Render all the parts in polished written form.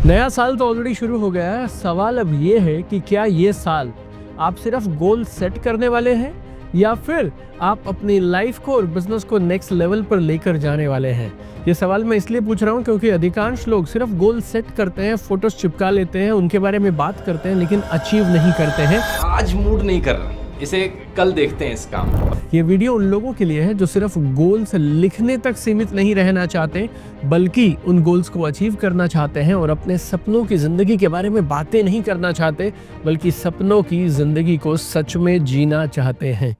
नया साल तो ऑलरेडी शुरू हो गया है। सवाल अब ये है कि क्या ये साल आप सिर्फ गोल सेट करने वाले हैं या फिर आप अपनी लाइफ को और बिजनेस को नेक्स्ट लेवल पर लेकर जाने वाले हैं। ये सवाल मैं इसलिए पूछ रहा हूँ क्योंकि अधिकांश लोग सिर्फ गोल सेट करते हैं, फोटोज चिपका लेते हैं, उनके बारे में बात करते हैं, लेकिन अचीव नहीं करते हैं। आज मूड नहीं कर रहा, इसे कल देखते हैं इस काम। ये वीडियो उन लोगों के लिए है जो सिर्फ गोल्स लिखने तक सीमित नहीं रहना चाहते, बल्कि उन गोल्स को अचीव करना चाहते हैं और अपने सपनों की जिंदगी के बारे में बातें नहीं करना चाहते, बल्कि सपनों की जिंदगी को सच में जीना चाहते हैं।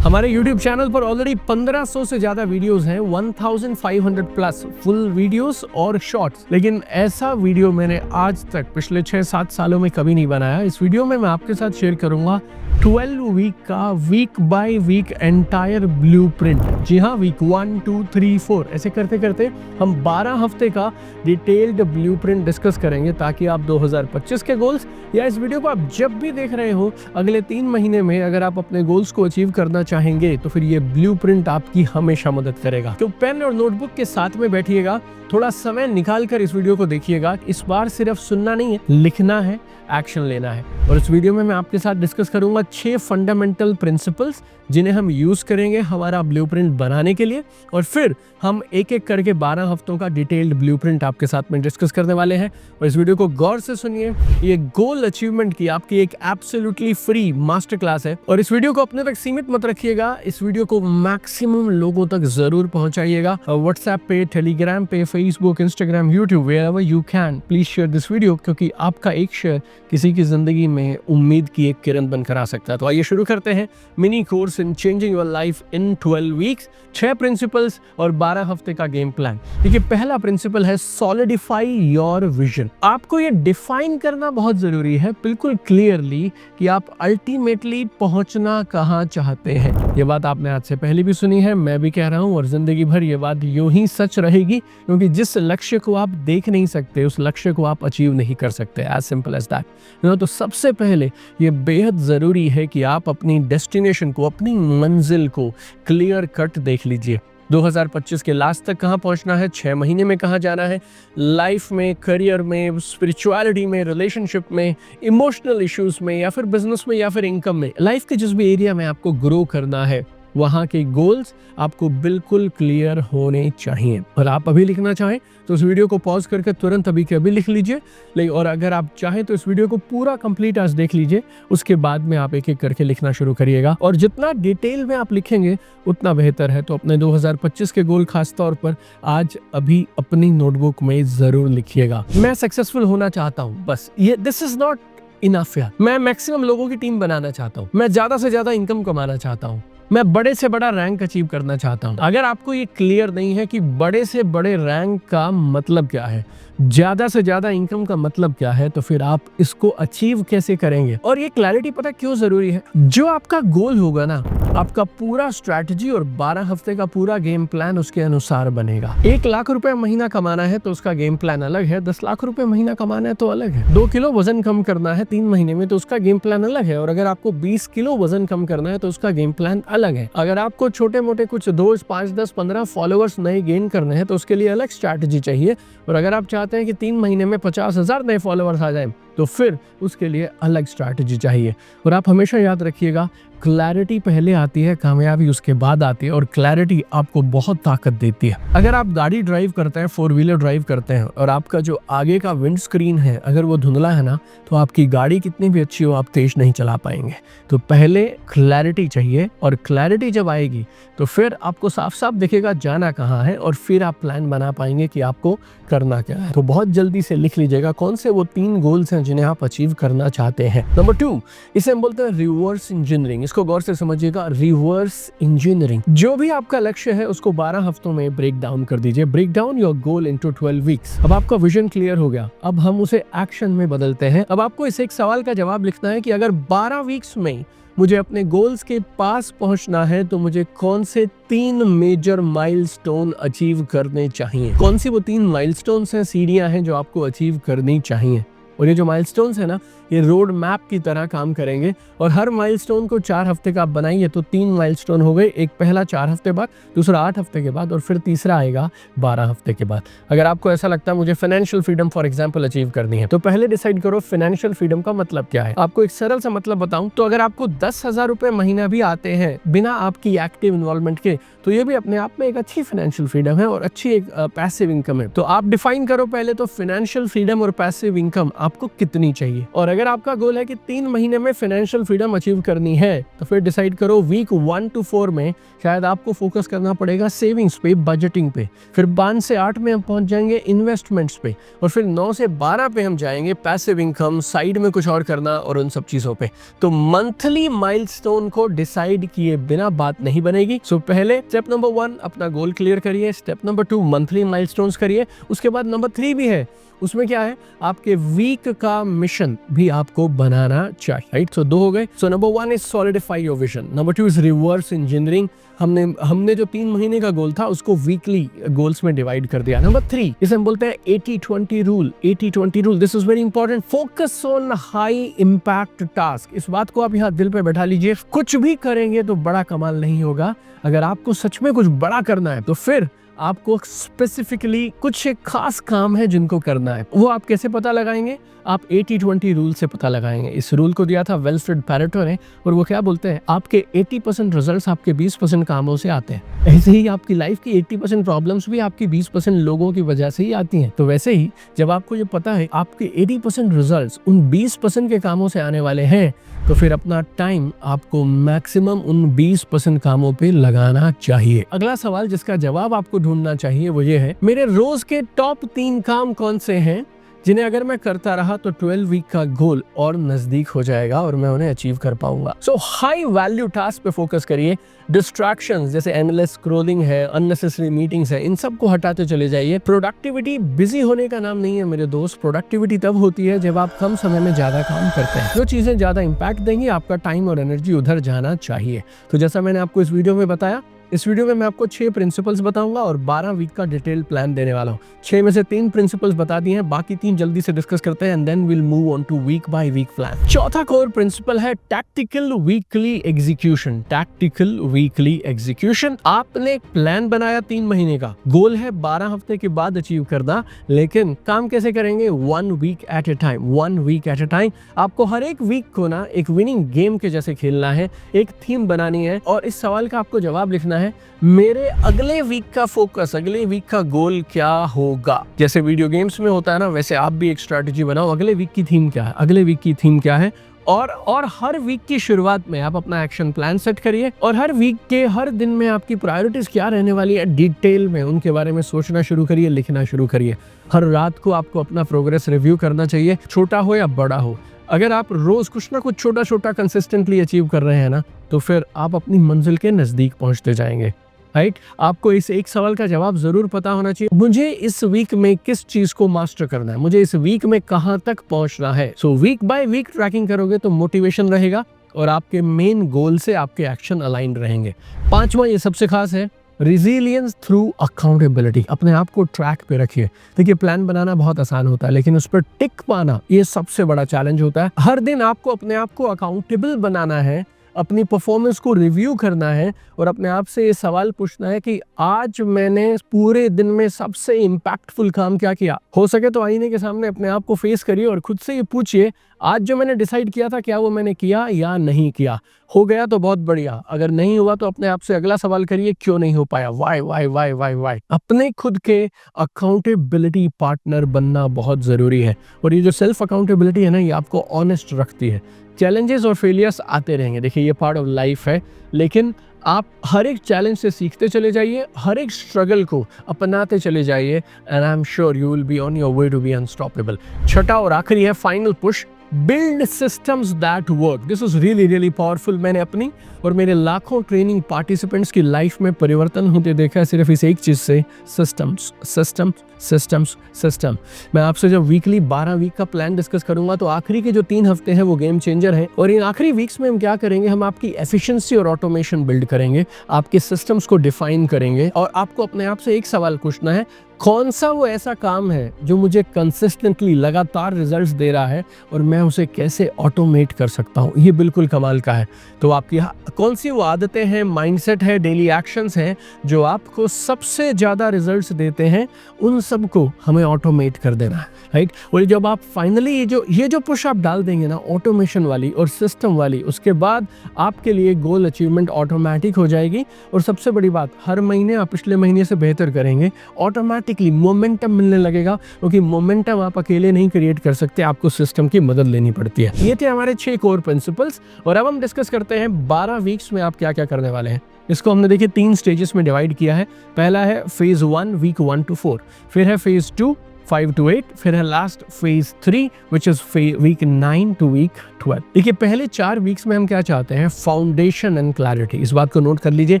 हमारे YouTube चैनल पर ऑलरेडी 1500 से ज्यादा वीडियोस हैं, 1500 प्लस फुल वीडियोस और शॉर्ट्स। लेकिन ऐसा वीडियो मैंने आज तक पिछले 6-7 सालों में कभी नहीं बनाया। इस वीडियो में मैं आपके साथ शेयर करूंगा 12 वीक का week by week entire blueprint. जी हाँ, वीक 1, 2, 3, 4 ऐसे करते करते हम 12 हफ्ते का डिटेल्ड ब्लूप्रिंट डिस्कस करेंगे, ताकि आप 2025 के गोल्स या इस वीडियो को आप जब भी देख रहे हो अगले 3 महीने में अगर आप अपने गोल्स को अचीव करना चाहेंगे तो फिर ये ब्लूप्रिंट आपकी हमेशा मदद करेगा। तो पेन और नोटबुक के साथ में बैठिएगा, थोड़ा समय निकाल कर इस वीडियो को देखिएगा। इस बार सिर्फ सुनना नहीं है, लिखना है, एक्शन लेना है। और इस वीडियो में मैं आपके साथ डिस्कस करूंगा 6 फंडामेंटल प्रिंसिपल्स जिन्हें हम यूज करेंगे हमारा ब्लूप्रिंट बनाने के लिए, और फिर हम एक एक करके 12 हफ्तों का डिटेल्ड ब्लूप्रिंट आपके साथ में डिस्कस करने वाले हैं। और इस वीडियो को गौर से सुनिए, ये गोल अचीवमेंट की आपकी एक एब्सोल्युटली फ्री मास्टर क्लास है। और इस वीडियो को अपने तक सीमित मत रखिएगा, इस वीडियो को मैक्सिमम लोगों तक जरूर पहुंचाइएगा। व्हाट्सएप पे, टेलीग्राम पे, Facebook, Instagram, YouTube, wherever you can please share this video, क्योंकि आपका एक शेयर किसी की जिंदगी में उम्मीद की एक किरण बनकर आ सकता है। तो आइए शुरू करते हैं mini course in changing your life in 12 weeks. 6 principles और 12 हफ्ते का गेम प्लान। देखिए, पहला प्रिंसिपल है सॉलिडिफाई योर विजन। आपको ये डिफाइन करना बहुत जरूरी है बिल्कुल क्लियरली कि आप अल्टीमेटली पहुंचना कहां चाहते हैं। ये बात आपने आज से पहले भी सुनी है, मैं भी कह रहा हूं, और जिंदगी भर ये बात यूं ही सच रहेगी, क्योंकि जिस लक्ष्य को आप देख नहीं सकते उस लक्ष्य को आप अचीव नहीं कर सकते। As simple as that. तो सबसे पहले ये बेहद जरूरी है कि आप अपनी डेस्टिनेशन को, अपनी मंजिल को क्लियर कट देख लीजिए। 2025 के लास्ट तक कहाँ पहुंचना है, 6 महीने में कहाँ जाना है, लाइफ में, करियर में, स्पिरिचुअलिटी में, रिलेशनशिप में, इमोशनल इश्यूज में, या फिर बिजनेस में, या फिर इनकम में। लाइफ के जिस भी एरिया में आपको ग्रो करना है वहाँ के गोल्स आपको बिल्कुल क्लियर होने चाहिए। और आप अभी लिखना चाहें तो इस वीडियो को पॉज करके तुरंत अभी के अभी लिख लीजिए। और अगर आप चाहें तो इस वीडियो को पूरा कंप्लीट आज देख लीजिए, उसके बाद में आप एक एक करके लिखना शुरू करिएगा। और जितना डिटेल में आप लिखेंगे उतना बेहतर है। तो अपने 2025 के गोल खास तौर पर आज अभी अपनी नोटबुक में जरूर लिखिएगा। मैं सक्सेसफुल होना चाहता हूँ, बस ये दिस इज नॉट इनफ यार। मैं मैक्सिमम लोगों की टीम बनाना चाहता हूँ, मैं ज्यादा से ज्यादा इनकम कमाना चाहता हूँ, मैं बड़े से बड़ा रैंक अचीव करना चाहता हूं। अगर आपको ये क्लियर नहीं है कि बड़े से बड़े रैंक का मतलब क्या है, ज्यादा से ज्यादा इनकम का मतलब क्या है, तो फिर आप इसको अचीव कैसे करेंगे। और ये क्लैरिटी पता क्यों जरूरी है? जो आपका गोल होगा ना, आपका पूरा स्ट्रैटेजी और 12 हफ्ते का पूरा गेम प्लान उसके अनुसार बनेगा। 1 लाख रुपए महीना कमाना है तो उसका गेम प्लान अलग है, 10 लाख रुपए महीना कमाना है तो अलग है। 2 किलो वजन कम करना है 3 महीने में तो उसका गेम प्लान अलग है। और अगर आपको 20 किलो वजन कम करना है तो उसका गेम प्लान अलग है। अगर आपको छोटे मोटे कुछ 2, 5, 10, 15 फॉलोअर्स नए गेन करने हैं तो उसके लिए अलग स्ट्रैटेजी चाहिए। और अगर आप चाहते हैं कि 3 महीने में 50,000 नए फॉलोअर्स आ जाएं तो फिर उसके लिए अलग स्ट्रैटेजी चाहिए। और आप हमेशा याद रखिएगा, क्लैरिटी पहले आती है, कामयाबी उसके बाद आती है। और क्लैरिटी आपको बहुत ताकत देती है। अगर आप गाड़ी ड्राइव करते हैं, 4 व्हीलर ड्राइव करते हैं, और आपका जो आगे का विंड स्क्रीन है अगर वो धुंधला है ना, तो आपकी गाड़ी कितनी भी अच्छी हो आप तेज नहीं चला पाएंगे। तो पहले क्लैरिटी चाहिए, और क्लैरिटी जब आएगी तो फिर आपको साफ साफ दिखेगा जाना कहाँ है, और फिर आप प्लान बना पाएंगे कि आपको करना क्या है। तो बहुत जल्दी से लिख लीजिएगा कौन से वो 3 गोल्स हैं जिन्हें आप अचीव करना चाहते हैं। नंबर 2, इसे हम बोलते हैं रिवर्स इंजीनियरिंग। इसको गौर से समझिएगा, रिवर्स इंजीनियरिंग। जो भी आपका लक्ष्य है उसको 12 हफ्तों में ब्रेक डाउन कर दीजिए। Break down your goal into 12 weeks. अब आपका विजन क्लियर हो गया, अब हम उसे एक्शन में बदलते हैं। अब आपको इस एक सवाल का जवाब लिखना है कि अगर 12 वीक्स में मुझे अपने गोल्स के पास पहुंचना है तो मुझे कौन से 3 मेजर माइलस्टोन अचीव करने चाहिए। कौन सी वो 3 माइलस्टोन्स हैं, सीढ़ियां हैं जो आपको अचीव करनी चाहिए। और ये जो माइलस्टोन्स है ना, ये रोड मैप की तरह काम करेंगे और हर माइलस्टोन को 4 हफ्ते का आप बनाइए तो 3 माइलस्टोन हो गए। एक पहला 4 हफ्ते बाद, दूसरा 8 हफ्ते के बाद और फिर तीसरा आएगा 12 हफ्ते के बाद। अगर आपको ऐसा लगता है मुझे financial freedom for example achieve करनी है, तो पहले डिसाइड करो फाइनेंशियल फ्रीडम का मतलब क्या है। आपको एक सरल सा मतलब बताऊं तो अगर आपको 10,000 रुपए महीना भी आते हैं बिना आपकी एक्टिव इन्वॉल्वमेंट के, तो ये भी अपने आप में एक अच्छी फाइनेंशियल फ्रीडम है और अच्छी एक पैसिव इनकम है। तो आप डिफाइन करो पहले तो फाइनेंशियल फ्रीडम और पैसिव इनकम आपको कितनी चाहिए। और अगर आपका गोल है कि 3 महीने में फाइनेंशियल फ्रीडम अचीव करनी है, तो फिर डिसाइड करो वीक 1 to 4 में शायद आपको फोकस करना पड़ेगा सेविंग्स पे, बजटिंग पे। फिर 5 से 8 में हम पहुंच जाएंगे इन्वेस्टमेंट्स पे और फिर 9 से 12 पे हम जाएंगे पैसिव इनकम, साइड में कुछ और करना और उन सब चीजों पे। तो मंथली माइलस्टोन को डिसाइड किए बिना बात नहीं बनेगी। सो पहले स्टेप नंबर 1 अपना गोल क्लियर करिए, स्टेप नंबर 2 मंथली माइलस्टोन्स करिए, उसके बाद नंबर 3 भी है। उसमें क्या है, आपके वीक का मिशन भी आपको बनाना चाहिए, राइट। सो 2 हो गए। So number 1 is solidify your vision, number 2 is reverse engineering. हमने जो 3 महीने का गोल था उसको वीकली गोल्स में डिवाइड कर दिया। नंबर 3 इसे हम बोलते हैं 80-20 rule. 80-20 rule, this is very important. Focus on high impact task. इस बात को आप यहाँ दिल पे बैठा लीजिए। कुछ भी करेंगे तो बड़ा कमाल नहीं होगा। अगर आपको सच में कुछ बड़ा करना है तो फिर आपको स्पेसिफिकली कुछ एक खास काम है जिनको करना है। वो आप कैसे पता लगाएंगे? आप 80-20 रूल से पता लगाएंगे। इस रूल को दिया था वेल्फ्रेड पैरेटो ने और वो क्या बोलते हैं, आपके 80% रिजल्ट्स आपके 20% कामों से आते हैं। ऐसे ही आपकी लाइफ की 80% प्रॉब्लम्स भी आपकी 20% लोगों की वजह से ही आती हैं। तो वैसे ही जब आपको ये पता है आपके 80% रिजल्ट्स उन 20% के कामों से आने वाले हैं, तो फिर अपना टाइम आपको मैक्सिमम उन 20% कामों पे लगाना चाहिए। अगला सवाल जिसका जवाब आपको ढूंढना चाहिए वो ये है, मेरे रोज के टॉप 3 काम कौन से हैं जिन्हें अगर मैं करता रहा तो 12 वीक का गोल और नजदीक हो जाएगा और मैं उन्हें अचीव कर पाऊंगा। सो हाई वैल्यू टास्क पे फोकस करिए। डिस्ट्रैक्शंस जैसे एंडलेस स्क्रॉलिंग है, अननेसेसरी मीटिंग्स है, इन सब को हटाते चले जाइए। प्रोडक्टिविटी बिजी होने का नाम नहीं है मेरे दोस्त। प्रोडक्टिविटी तब होती है जब आप कम समय में ज्यादा काम करते हैं। जो चीजें ज्यादा इंपैक्ट देंगी आपका टाइम और एनर्जी उधर जाना चाहिए। तो जैसा मैंने आपको इस वीडियो में बताया, इस वीडियो में मैं आपको 6 प्रिंसिपल्स बताऊंगा और 12 वीक का डिटेल प्लान देने वाला हूँ। 6 में से 3 प्रिंसिपल्स बता दिए हैं, बाकी 3 जल्दी से डिस्कस करते हैं and then will move on to week by week plan. चौथा कोर प्रिंसिपल है tactical weekly execution. Tactical weekly execution. आपने एक प्लान बनाया 3 महीने का, गोल है 12 हफ्ते के बाद अचीव करना, लेकिन काम कैसे करेंगे? 1 week at a time. 1 week at a time. आपको हर एक वीक को ना एक विनिंग गेम के जैसे खेलना है, एक थीम बनानी है और इस सवाल का आपको जवाब लिखना है, मेरे अगले वीक का फोकस, अगले वीक का गोल क्या होगा। जैसे वीडियो गेम्स में होता है ना, वैसे आप भी एक स्ट्रैटेजी बनाओ। अगले वीक की थीम क्या है, अगले वीक की थीम क्या है, और हर वीक की शुरुआत में आप अपना एक्शन प्लान सेट करिए और हर वीक के हर दिन में आपकी प्रायोरिटीज क्या रहने वाली है डिटेल में उनके बारे में सोचना शुरू करिए, लिखना शुरू करिए। हर रात को आपको अपना प्रोग्रेस रिव्यू करना चाहिए, छोटा हो या बड़ा हो। अगर आप रोज कुछ ना कुछ छोटा छोटा कंसिस्टेंटली अचीव कर रहे हैं ना, तो फिर आप अपनी मंजिल के नजदीक पहुंचते जाएंगे, राइट। आपको इस एक सवाल का जवाब जरूर पता होना चाहिए, मुझे इस वीक में किस चीज को मास्टर करना है, मुझे इस वीक में कहां तक पहुंचना है। So week by week tracking करोगे तो मोटिवेशन रहेगा और आपके मेन गोल से आपके एक्शन अलाइन रहेंगे। 5वां, ये सबसे खास है, रिजिलियंस थ्रू अकाउंटेबिलिटी। अपने आप को ट्रैक पे रखिए। देखिए, प्लान बनाना बहुत आसान होता है, लेकिन उस पर टिक पाना ये सबसे बड़ा चैलेंज होता है। हर दिन आपको अपने आप को अकाउंटेबल बनाना है, अपनी परफॉर्मेंस को रिव्यू करना है और अपने आप से ये सवाल पूछना है कि आज मैंने पूरे दिन में सबसे इम्पैक्टफुल काम क्या किया। हो सके तो आईने के सामने अपने आप को फेस करिए और खुद से ये पूछिए, आज जो मैंने डिसाइड किया था क्या वो मैंने किया या नहीं किया। हो गया तो बहुत बढ़िया, अगर नहीं हुआ तो अपने आप से अगला सवाल करिए, क्यों नहीं हो पाया, why why why why why. अपने खुद के अकाउंटेबिलिटी पार्टनर बनना बहुत जरूरी है और ये जो सेल्फ अकाउंटेबिलिटी है ना, ये आपको ऑनेस्ट रखती है। चैलेंजेस और फेलियर्स आते रहेंगे, देखिए ये पार्ट ऑफ लाइफ है, लेकिन आप हर एक चैलेंज से सीखते चले जाइए, हर एक स्ट्रगल को अपनाते चले जाइए and I am sure you will be on your way to be unstoppable. छठा और आखिरी है final push, build systems that work. This is really really powerful. मैंने अपनी और मेरे लाखों ट्रेनिंग पार्टिसिपेंट्स की लाइफ में परिवर्तन होते देखा है सिर्फ इस एक चीज से, सिस्टम्स सिस्टम्स सिस्टम्स सिस्टम। मैं आपसे जब वीकली 12 वीक का प्लान डिस्कस करूंगा तो आखिरी के जो 3 हफ्ते हैं वो गेम चेंजर हैं और इन आखिरी वीक्स में हम क्या करेंगे, हम आपकी एफिशिएंसी और ऑटोमेशन बिल्ड करेंगे, आपके सिस्टम्स को डिफाइन करेंगे और आपको अपने आप से एक सवाल पूछना है, कौन सा वो ऐसा काम है जो मुझे कंसिस्टेंटली लगातार रिजल्ट्स दे रहा है और मैं उसे कैसे ऑटोमेट कर सकता हूँ, ये बिल्कुल कमाल का है। तो आपकी कौन सी वो आदतें हैं, माइंडसेट है, डेली एक्शंस हैं जो आपको सबसे ज़्यादा रिजल्ट्स देते हैं, उन सब को हमें ऑटोमेट कर देना है, राइट। और जब आप फाइनली ये जो पुश आप डाल देंगे ना ऑटोमेशन वाली और सिस्टम वाली, उसके बाद आपके लिए गोल अचीवमेंट ऑटोमेटिक हो जाएगी। और सबसे बड़ी बात, हर महीने आप पिछले महीने से बेहतर करेंगे, ऑटोमेटिकली मोमेंटम मिलने लगेगा, क्योंकि मोमेंटम आप अकेले नहीं क्रिएट कर सकते, आपको सिस्टम की मदद लेनी पड़ती है। ये थे हमारे 6 कोर प्रिंसिपल्स। और अब हम डिस्कस करते हैं 12 वीक्स में आप क्या क्या करने वाले हैं। इसको हमने देखिए 3 स्टेजेस में डिवाइड किया है। पहला है फेज 1 वीक 1 to 4, फिर है फेज 2 5 to 8, फिर है last phase 3 which is week 9 to week 12। देखिए पहले 4 वीक्स में हम क्या चाहते हैं, फाउंडेशन एंड क्लैरिटी। इस बात को नोट कर लीजिए,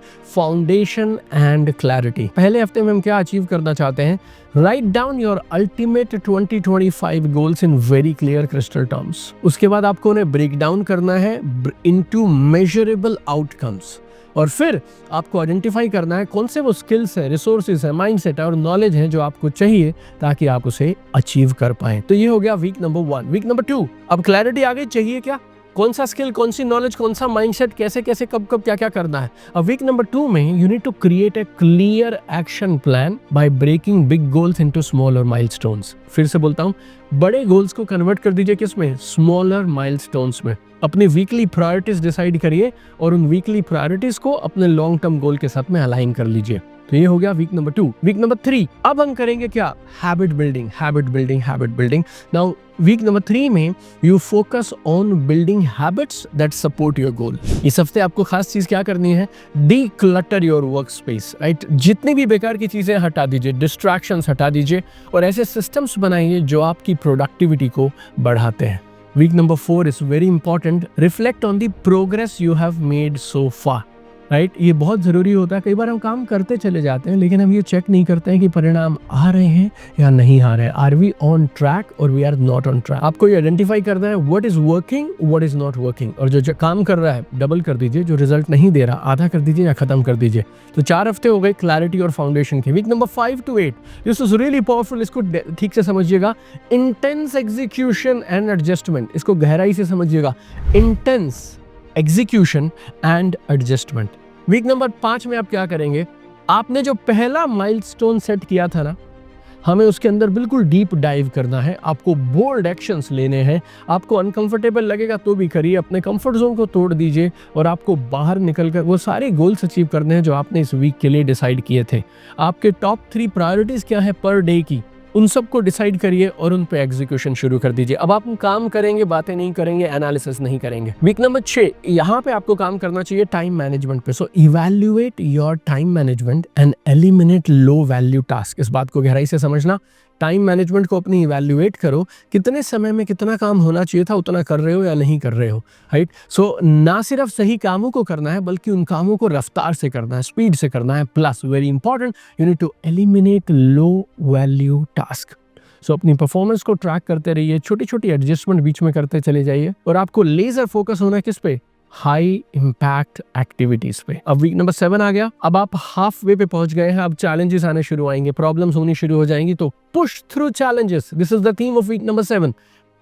फाउंडेशन एंड क्लैरिटी। पहले हफ्ते में हम क्या अचीव करना चाहते हैं, write down your ultimate 2025 goals in very clear crystal terms. उसके बाद आपको उन्हें ब्रेक डाउन करना है इनटू मेजरेबल आउटकम्स। और फिर आपको आइडेंटिफाई करना है कौन से वो स्किल्स हैं, रिसोर्सेज हैं, माइंडसेट है और नॉलेज है जो आपको चाहिए ताकि आप उसे अचीव कर पाएं। तो ये हो गया वीक नंबर 1। वीक नंबर 2, अब क्लैरिटी आ गई, चाहिए क्या, कौन सा स्किल, कौन सी नॉलेज, कौन सा माइंडसेट, कैसे कैसे कब कब क्या क्या करना है। अब वीक नंबर 2 में you need to create a clear action plan by breaking big goals into smaller milestones. फिर से बोलता हूँ, बड़े गोल्स को कन्वर्ट कर दीजिए किस में, स्मॉलर माइलस्टोन्स में। अपनी वीकली प्रायोरिटीज डिसाइड करिए और उन वीकली प्रायोरिटीज को अपने लॉन्ग टर्म गोल के साथ में अलाइन कर लीजिए। तो ये हो गया वीक नंबर 2। वीक नंबर 3, अब हम करेंगे क्या, habit building, habit building, habit building. Now week number 3 में you focus on building habits that support your goal. इस हफ्ते आपको खास चीज क्या करनी है, declutter your work space, right. जितनी भी बेकार की चीजें हटा दीजिए, डिस्ट्रैक्शंस हटा दीजिए और ऐसे सिस्टम्स बनाइए जो आपकी प्रोडक्टिविटी को बढ़ाते हैं। Week number 4 is very important, reflect on the progress you have made so far, right. ये बहुत ज़रूरी होता है। कई बार हम काम करते चले जाते हैं लेकिन हम ये चेक नहीं करते हैं कि परिणाम आ रहे हैं या नहीं आ रहे हैं। आर वी ऑन ट्रैक और we are not on track. आपको ये आइडेंटिफाई करना है what is working, what is not working. और जो काम कर रहा है डबल कर दीजिए, जो रिजल्ट नहीं दे रहा आधा कर दीजिए या खत्म कर दीजिए। तो 4 हफ्ते हो गए क्लैरिटी और फाउंडेशन के। Week number 5 to 8 this is really powerful. इसको ठीक से समझिएगा, इंटेंस एग्जीक्यूशन एंड एडजस्टमेंट। इसको गहराई से समझिएगा, intense execution and adjustment. Week number 5 में आप क्या करेंगे, आपने जो पहला माइलस्टोन सेट किया था ना, हमें उसके अंदर बिल्कुल डीप डाइव करना है। आपको बोल्ड एक्शंस लेने हैं। आपको अनकंफर्टेबल लगेगा तो भी करिए, अपने कंफर्ट जोन को तोड़ दीजिए और आपको बाहर निकलकर वो सारे गोल्स अचीव करने हैं जो आपने इस वीक के लिए डिसाइड किए थे। आपके टॉप 3 प्रायोरिटीज क्या है पर डे की, उन सबको डिसाइड करिए और उन पे एग्जीक्यूशन शुरू कर दीजिए। अब आप काम करेंगे, बातें नहीं करेंगे, एनालिसिस नहीं करेंगे। वीक नंबर 6, यहाँ पे आपको काम करना चाहिए टाइम मैनेजमेंट पे। So evaluate your time management and eliminate low value task. इस बात को गहराई से समझना, टाइम मैनेजमेंट को अपनी इवैल्यूएट करो, कितने समय में कितना काम होना चाहिए था उतना कर रहे हो या नहीं कर रहे हो, राइट। सो ना सिर्फ सही कामों को करना है बल्कि उन कामों को रफ्तार से करना है, स्पीड से करना है। Plus very important, you need to eliminate low value task. So अपनी परफॉर्मेंस को ट्रैक करते रहिए, छोटी छोटी एडजस्टमेंट बीच में करते चले जाइए और आपको लेजर फोकस होना है किस पे, हाई इम्पैक्ट एक्टिविटीज पे। अब वीक नंबर 7 आ गया। अब आप हाफ वे पे पहुंच गए हैं। अब चैलेंजेस आने शुरू आएंगे, प्रॉब्लम्स होनी शुरू हो जाएंगी। तो push through challenges, this is the theme of week number 7,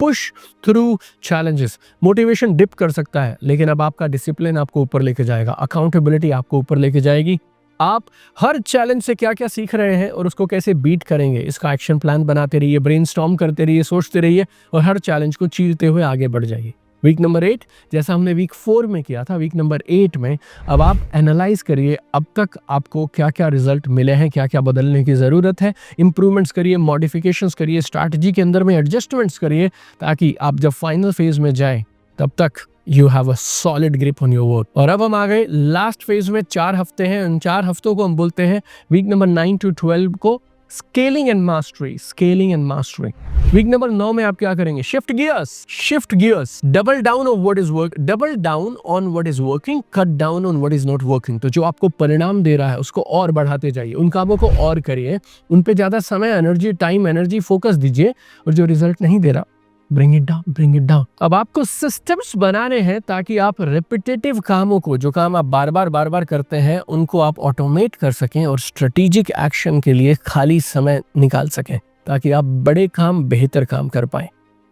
push through challenges. Motivation dip कर सकता है लेकिन अब आपका डिसिप्लिन आपको ऊपर लेके जाएगा, अकाउंटेबिलिटी आपको ऊपर लेके जाएगी। आप हर चैलेंज से क्या क्या सीख रहे हैं और उसको कैसे बीट करेंगे, इसका एक्शन प्लान बनाते रहिए, ब्रेनस्टॉर्म करते रहिए, सोचते रहिए और हर चैलेंज को चीरते हुए आगे बढ़ जाइए। वीक नंबर 8, जैसा हमने वीक 4 में किया था, वीक नंबर 8 में अब आप एनालाइज करिए अब तक आपको क्या क्या रिजल्ट मिले हैं, क्या क्या बदलने की ज़रूरत है। इंप्रूवमेंट्स करिए, मॉडिफिकेशंस करिए, स्ट्रैटेजी के अंदर में एडजस्टमेंट्स करिए ताकि आप जब फाइनल फेज में जाएं तब तक you have a solid grip on your work. और अब हम आ गए लास्ट फेज में। 4 हफ्ते हैं, उन 4 हफ्तों को हम बोलते हैं वीक नंबर 9 to 12 को scaling and mastery, scaling and mastery. Week number 9 में आप क्या करेंगे, shift gears, double down on what is work, double down on what is working, cut down on what is not working. तो जो आपको परिणाम दे रहा है उसको और बढ़ाते जाइए, उन कामों को और करिए, उन पे ज्यादा समय, एनर्जी, टाइम, एनर्जी, फोकस दीजिए और जो रिजल्ट नहीं दे रहा bring it down, bring it down. अब आपको सिस्टम्स बनाने हैं ताकि आप रिपीटेटिव कामों को, जो काम आप बार बार करते हैं, उनको आप ऑटोमेट कर सकें और स्ट्रेटेजिक एक्शन के लिए खाली समय निकाल सकें ताकि आप बड़े काम, बेहतर काम कर पाए।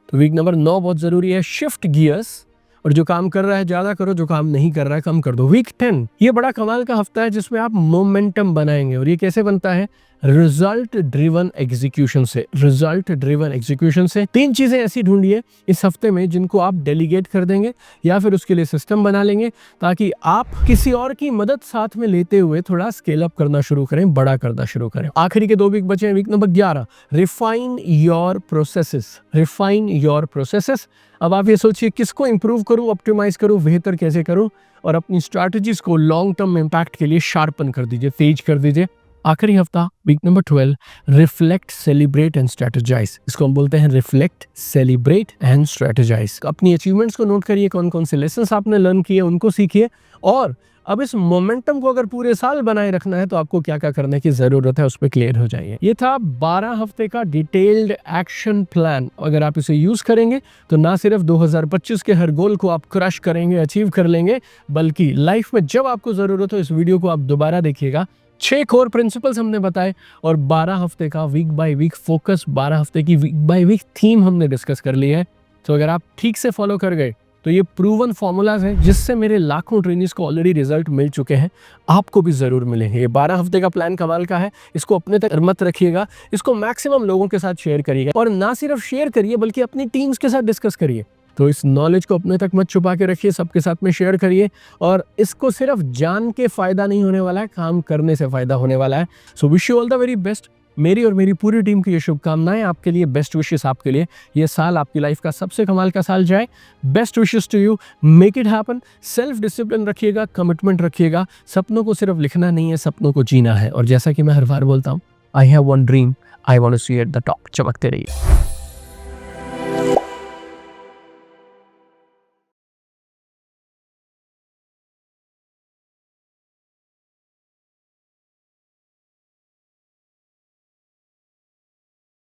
तो वीक नंबर 9 बहुत जरूरी है। शिफ्ट गियर्स, और जो काम कर रहा है ज्यादा करो, जो काम नहीं कर रहा है कम कर दो। वीक 10 ये बड़ा कमाल का हफ्ता है जिसमें आप मोमेंटम बनाएंगे, और ये कैसे बनता है? रिजल्ट ड्रिवन एग्जीक्यूशन से। रिजल्ट ड्रिवन एग्जीक्यूशन से 3 चीजें ऐसी ढूंढिए इस हफ्ते में जिनको आप डेलीगेट कर देंगे या फिर उसके लिए सिस्टम बना लेंगे ताकि आप किसी और की मदद साथ में लेते हुए थोड़ा स्केल अप करना शुरू करें, बड़ा करना शुरू करें। आखिरी के 2 वीक बचे हैं। Week number 11, refine your processes. Refine your processes. अब आप ये सोचिए किसको इंप्रूव करूं, ऑप्टिमाइज करूं, बेहतर कैसे करूं, और अपनी स्ट्रैटेजीज को लॉन्ग टर्म इम्पैक्ट के लिए शार्पन कर दीजिए, तेज कर दीजिए। आखिरी हफ्ता week number 12, reflect, celebrate and strategize. इसको हम बोलते हैं रिफ्लेक्ट, सेलिब्रेट एंड स्ट्रेटेजाइज। अपनी अचीवमेंट्स को नोट करिए, कौन कौन से लेसन्स आपने लर्न किए उनको सीखिए, और अब इस मोमेंटम को अगर पूरे साल बनाए रखना है तो आपको क्या क्या करने की जरूरत है उस पर क्लियर हो जाइए। ये था 12 हफ्ते का डिटेल्ड एक्शन प्लान। अगर आप इसे यूज करेंगे तो ना सिर्फ 2025 के हर गोल को आप क्रश करेंगे, अचीव कर लेंगे, बल्कि लाइफ में जब आपको जरूरत हो इस वीडियो को आप दोबारा देखिएगा। 6 कोर प्रिंसिपल्स हमने बताए और 12 हफ्ते का वीक बाय वीक फोकस, 12 हफ्ते की वीक बाय वीक थीम हमने डिस्कस कर ली है। तो अगर आप ठीक से फॉलो कर गए तो ये प्रूवन फॉर्मूलाज हैं जिससे मेरे लाखों ट्रेनिंग्स को ऑलरेडी रिजल्ट मिल चुके हैं, आपको भी जरूर मिलेंगे। ये 12 हफ्ते का प्लान कमाल का है, इसको अपने तक मत रखिएगा, इसको मैक्सिमम लोगों के साथ शेयर करिएगा, और ना सिर्फ शेयर करिए बल्कि अपनी टीम्स के साथ डिस्कस करिए। तो इस नॉलेज को अपने तक मत छुपा के रखिए, सबके साथ में शेयर करिए, और इसको सिर्फ जान के फायदा नहीं होने वाला है, काम करने से फायदा होने वाला है। So wish you all the very best. मेरी और मेरी पूरी टीम की ये शुभकामनाएं आपके लिए, बेस्ट विशेस आपके लिए। ये साल आपकी लाइफ का सबसे कमाल का साल जाए। Best wishes to you, make it happen. Self discipline रखिएगा, कमिटमेंट रखिएगा। सपनों को सिर्फ लिखना नहीं है, सपनों को जीना है। और जैसा कि मैं हर बार बोलता हूँ, I have one dream, I want to see at the top. चमकते रहिए।